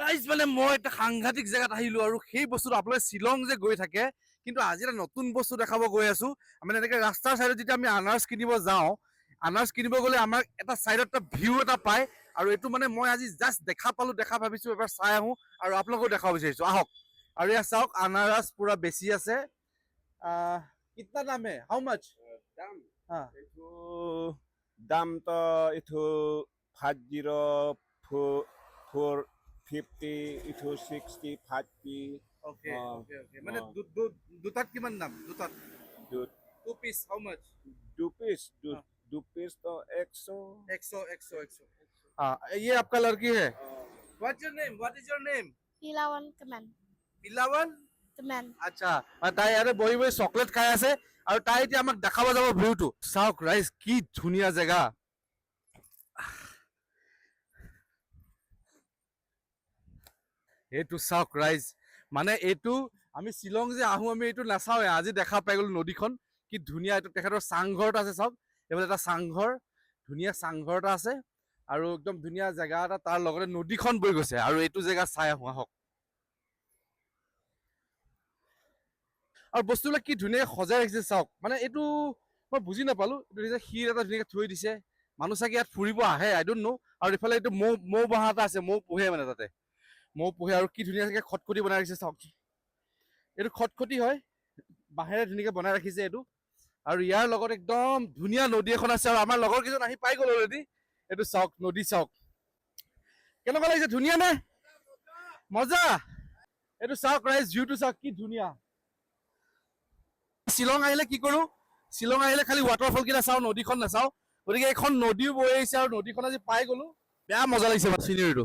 Guys মানে মই এটা সাংঘাতিক জেগাত আহিলো আৰু সেই বস্তুটো আপোনালোকে শ্বিলং যে গৈ থাকে কিন্তু আজি এটা নতুন বস্তু দেখাব গৈ আছো মানে এনেকে ৰাস্তাৰ চাইডত যেতিয়া আমি আনাৰস কিনিব যাওঁ আনাৰস কিনিব গ'লে আমাৰ এটা চাইডত এটা ভিউ এটা পায় আৰু এইটো মানে মই আজি জাষ্ট দেখা পালো দেখা ভাবিছো এবাৰ চাই আহোঁ আৰু আপোনালোকেও দেখাব বিচাৰিছো আহক আৰু ইয়াত চাওক আনাৰস পুৰা বেছি আছে কিतना দাম হে হাউ মাচ দাম হা itu দাম তো itu 450 itu 60 40 ওকে অ', ওকে ওকে মানে অ', দুটাত কিমান দাম দুটাত দু টু পিস হাউ মাচ दो पीस हाँ। दो पीस तो 100 100 हाँ ये आपका लड़की है uh, what your name what is your name Ilawan Kemen. পিলাवन Kemen. আচ্ছা আৰু তাই ইয়াতে বহি বহি চকলেট খাই আছে আৰু তাই এতিয়া আমাক দেখাব যাব ভিউটো চাওক ৰাইজ কি ধুনীয়া জেগা এইটো চাওক ৰাইজ মানে এইটো আমি শ্বিলং যে আহোঁ আমি এইটো নাচাওঁৱে আজি দেখা পাই গ'লো নদীখন কি ধুনীয়া এইটো তেখেতৰ চাংঘৰ এটা আছে চাওক এইফালে এটা চাংঘৰ ধুনীয়া চাংঘৰ এটা আছে আৰু একদম ধুনীয়া জেগা এটা তাৰ লগতে নদীখন বৈ গৈছে আৰু এইটো জেগা চাই আহোঁ আহক আৰু বস্তুবিলাক কি ধুনীয়াকৈ সজাই ৰাখিছে চাওক মানে এইটো মই বুজি নাপালো এইটো যে শিল এটা ধুনীয়াকৈ থৈ দিছে মানুহ চাগে ইয়াত ফুৰিব আহে আই ডোন্ট নো আৰু এইফালে এইটো মৌ বাঁহ এটা আছে মৌ পোহে মানে তাতে মৌ পোহে আৰু কি ধুনীয়াকৈ খটখটি বনাই ৰাখিছে চাওক এইটো খটখটি হয় বাঁহেৰে ধুনীয়াকৈ বনাই ৰাখিছে এইটো আৰু ইয়াৰ লগত একদম ধুনীয়া নদী এখন আছে আৰু আমাৰ লগৰ কেইজন আহি পাই গ'ল অলৰেডি এইটো চাওক নদী চাওক কেনেকুৱা লাগিছে ধুনীয়া নে মজা এইটো চাওক ৰাইজ ভিউটো চাওক কি ধুনীয়া শ্বিলং আহিলে কি কৰো শ্বিলং আহিলে খালি ৱাটাৰফল কেইটা চাওঁ নদীখন নাচাওঁ গতিকে এইখন নদীও বৈ আহিছে আৰু নদীখন আজি পাই গ'লো বেয়া মজা লাগিছে চিনেৰীটো